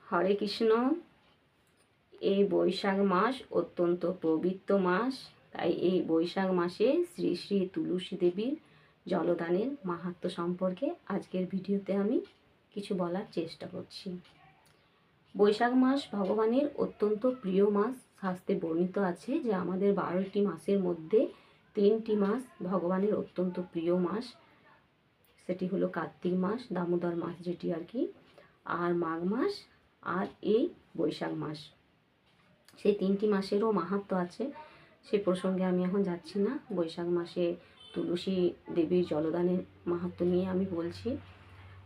হরে কৃষ্ণ। এই বৈশাখ মাস অত্যন্ত পবিত্র মাস, তাই এই বৈশাখ মাসে শ্রী শ্রী তুলসী দেবীর জলদানের মাহাত্ম্য সম্পর্কে আজকের ভিডিওতে আমি কিছু বলার চেষ্টা করছি। বৈশাখ মাস ভগবানের অত্যন্ত প্রিয় মাস। শাস্ত্রে বর্ণিত আছে যে আমাদের 12টি মাসের মধ্যে 3টি মাস ভগবানের অত্যন্ত প্রিয় মাস। সেটি হলো কার্তিক মাস, দামোদর মাস যেটি আর কি, আর মাঘ মাস, আর এই বৈশাখ মাস। সেই 3টি মাসেরও মাহাত্ম্য আছে, সে প্রসঙ্গে আমি এখন যাচ্ছি না। বৈশাখ মাসে তুলসী দেবীর জলদানের মাহাত্ম্য নিয়ে আমি বলছি।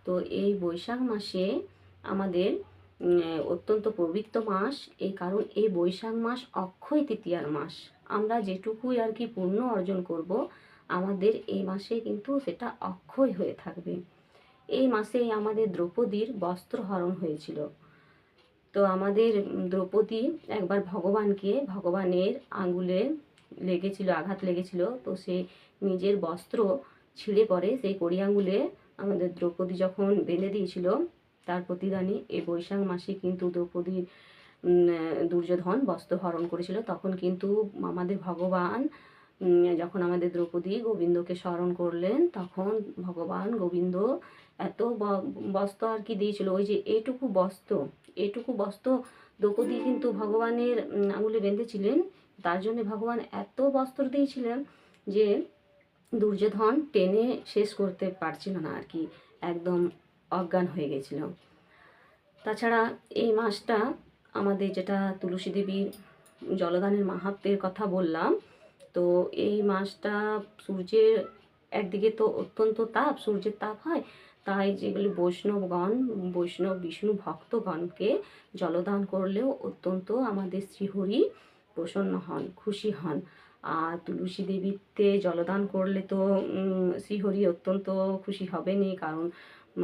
তো এই বৈশাখ মাসে আমাদের অত্যন্ত পবিত্র মাস, এই কারণ এই বৈশাখ মাস অক্ষয় তৃতীয়ার মাস। আমরা যেটুকুই আর কি পুণ্য অর্জন করব, আমাদের এই মাসে কিন্তু সেটা অক্ষয় হয়ে থাকবে। এই মাসে আমাদের দ্রৌপদীর বস্ত্রহরণ হয়েছিল। তো আমাদের দ্রৌপদী একবার ভগবানের আঙ্গুলে আঘাত লেগেছিল। তো সে নিজের বস্ত্র ছিঁড়ে পড়ে সেই কড়ি আঙ্গুলে আমাদের দ্রৌপদী যখন বেঁধে দিয়েছিল, তার প্রতিদানে এই বৈশাখ মাসে কিন্তু দ্রৌপদীর দুর্যোধন বস্ত্র হরণ করেছিল। তখন কিন্তু আমাদের ভগবান যখন আমাদের দ্রৌপদী গোবিন্দকে স্মরণ করলেন, তখন ভগবান গোবিন্দ এত বস্ত্র আর কি দিয়েছিল। ওই যে এইটুকু বস্ত্র দ্রৌপদী কিন্তু ভগবানের আঙুলে বেঁধেছিলেন, তার জন্য ভগবান এত বস্ত্র দিয়েছিলেন যে দুর্যোধন টেনে শেষ করতে পারছিল না আর কি, একদম অজ্ঞান হয়ে গেছিল। তাছাড়া এই মাসটা আমাদের, যেটা তুলসী দেবীর জলদানের মাহাত্ম্যের কথা বললাম, তো এই মাসটা সূর্যের একদিকে তো অত্যন্ত সূর্যের তাপ হয়, তাই যেগুলি বৈষ্ণব বিষ্ণু ভক্তগণকে জলদান করলেও অত্যন্ত আমাদের শ্রীহরি প্রসন্ন হন, খুশি হন। আর তুলসী দেবীতে জলদান করলে তো শ্রীহরি অত্যন্ত খুশি হবেনই, কারণ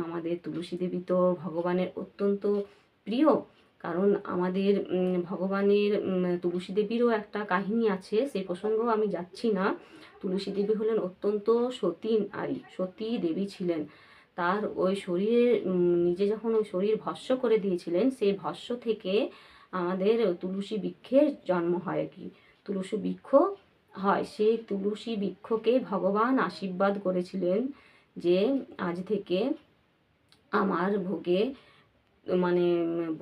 আমাদের তুলসী দেবী তো ভগবানের অত্যন্ত প্রিয়। কারণ আমাদের ভগবানের তুলসী দেবীরও একটা কাহিনী আছে, সেই প্রসঙ্গেও আমি যাচ্ছি না। তুলসী দেবী হলেন অত্যন্ত সতী দেবী ছিলেন। তার ওই শরীরে নিজে যখন ওই শরীর ভস্ম করে দিয়েছিলেন, সেই ভস্ম থেকে আমাদের তুলসী বৃক্ষের জন্ম হয় আর কি, তুলসী বৃক্ষ হয়। সেই তুলসী বৃক্ষকে ভগবান আশীর্বাদ করেছিলেন যে আজ থেকে আমার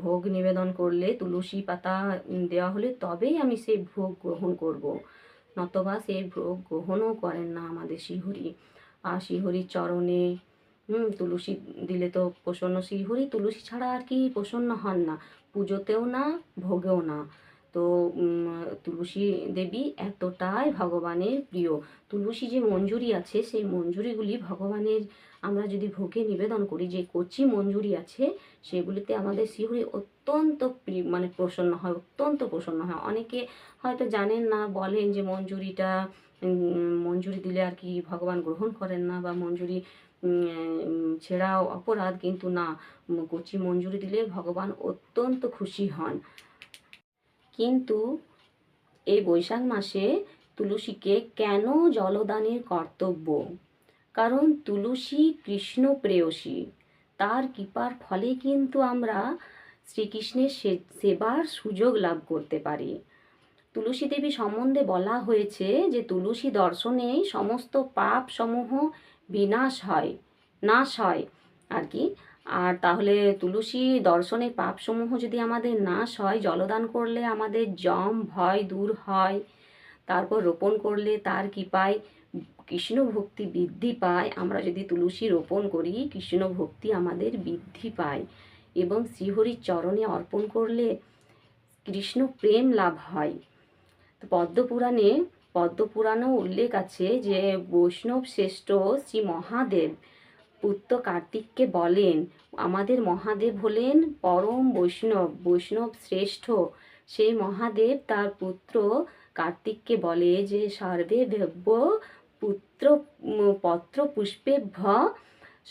ভোগ নিবেদন করলে, তুলসী পাতা দেওয়া হলে তবেই আমি সেই ভোগ গ্রহণ করব, নতবা সেই ভোগ গ্রহণও করেন না আমাদের শ্রীহরি। আর শ্রীহরির চরণে তুলসী দিলে তো প্রসন্ন শ্রীহরি, তুলসী ছাড়া আর কি প্রসন্ন হন না, পুজোতেও না, ভোগেও না। তো তুলসী দেবী এতটাই ভগবানের প্রিয়। তুলসী যে মঞ্জুরি আছে, সেই মঞ্জুরিগুলি ভগবানের আমরা যদি ভোগে নিবেদন করি, যে কচি মঞ্জুরি আছে, সেগুলিতে আমাদের শ্রীহরি অত্যন্ত প্রসন্ন হয়, অত্যন্ত প্রসন্ন হয়। অনেকে হয়তো জানেন না, বলেন যে মঞ্জুরি দিলে আর কি ভগবান গ্রহণ করেন না, বা মঞ্জুরি ছেড়াও অপরাধ, কিন্তু না, কচি মঞ্জুরি দিলে ভগবান অত্যন্ত খুশি হন। কিন্তু এই বৈশাখ মাসে তুলসীকে কেন জলদানের কর্তব্য? কারণ তুলসী কৃষ্ণ প্রেয়সী, তার কৃপার ফলে কিন্তু আমরা শ্রীকৃষ্ণের সেবার সুযোগ লাভ করতে পারি। তুলসী দেবী সম্বন্ধে বলা হয়েছে যে তুলসী দর্শনেই সমস্ত পাপ সমূহ নাশ হয় আর কি। আর তাহলে তুলসী দর্শনে পাপসমূহ যদি আমাদের নাশ হয়, জলদান করলে আমাদের যম ভয় দূর হয়। তারপর রোপণ করলে তার কৃপায় কৃষ্ণ ভক্তি বৃদ্ধি পায়। আমরা যদি তুলসী রোপণ করি, কৃষ্ণ ভক্তি আমাদের বৃদ্ধি পায়, এবং শ্রীহরির চরণে অর্পণ করলে কৃষ্ণ প্রেম লাভ হয়। তো পদ্মপুরাণেও উল্লেখ আছে যে বৈষ্ণব শ্রেষ্ঠ শ্রী মহাদেব পুত্র কার্তিককে বলেন, আমাদের মহাদেব হলেন পরম বৈষ্ণব শ্রেষ্ঠ। সেই মহাদেব তার পুত্র কার্তিককে বলে যে সর্বে দেব্য পত্র পুষ্পেভ্য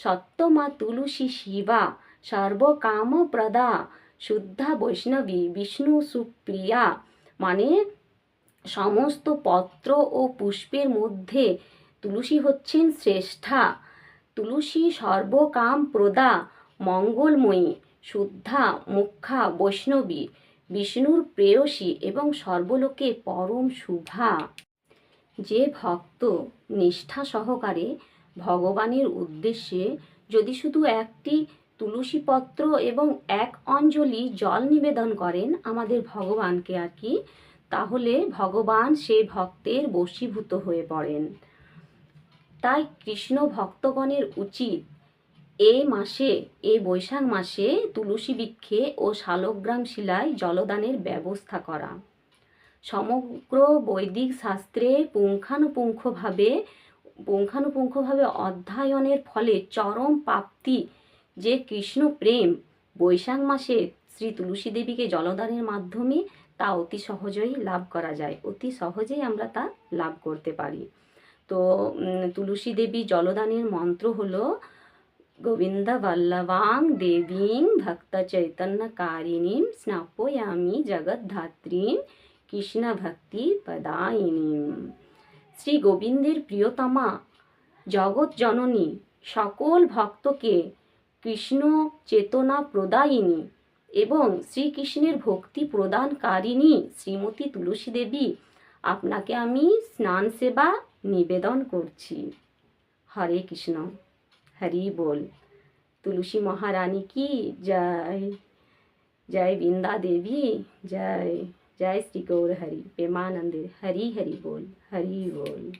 সত্যমা তুলসী শিবা সর্বকাম প্রদা শুদ্ধা বৈষ্ণবী বিষ্ণু সুপ্রিয়া। মানে সমস্ত পত্র ও পুষ্পের মধ্যে তুলসী হচ্ছেন শ্রেষ্ঠা। তুলসী সর্বকাম প্রদা, মঙ্গলময়ী, শুদ্ধা মুখ্যা বৈষ্ণবী, বিষ্ণুর প্রেয়সী এবং সর্বলোকে পরম শুভা। যে ভক্ত নিষ্ঠা সহকারে ভগবানের উদ্দেশ্যে যদি শুধু একটি তুলসী পত্র এবং এক অঞ্জলি জল নিবেদন করেন আমাদের ভগবানকে আর কি, তাহলে ভগবান সেই ভক্তের বশীভূত হয়ে পড়েন। তাই কৃষ্ণ ভক্তগণের উচিত এই মাসে, এই বৈশাখ মাসে তুলসী বৃক্ষে ও শালগ্রাম শিলায় জলদানের ব্যবস্থা করা। সমগ্র বৈদিক শাস্ত্রে পুঙ্খানুপুঙ্খভাবে অধ্যয়নের ফলে চরম প্রাপ্তি যে কৃষ্ণ প্রেম, বৈশাখ মাসে শ্রী তুলসী দেবীকে জলদানের মাধ্যমে তা অতি সহজেই লাভ করা যায়, অতি সহজেই আমরা তা লাভ করতে পারি। তো তুলসী দেবী জলদানের মন্ত্র হলো গোবিন্দ বল্লভাং দেবীং ভক্ত চৈতন্য কারিণীম স্নাপয়ামি জগদ্ধাত্রীম কৃষ্ণ ভক্তি পদায়িনীম। শ্রী গোবিন্দের প্রিয়তমা জগৎ জননী, সকল ভক্তকে কৃষ্ণ চেতনা প্রদায়িনী এবং শ্রীকৃষ্ণের ভক্তি প্রদানকারিণী শ্রীমতী তুলসী দেবী, আপনাকে আমি স্নান সেবা নিবেদন করছি। হরে কৃষ্ণ, হরি बोल। तुलसी महारानी की जय। जय वृंदा देवी, जय। जय श्री गौर हरि प्रेमानंद, हरि हरि बोल, हरि बोल।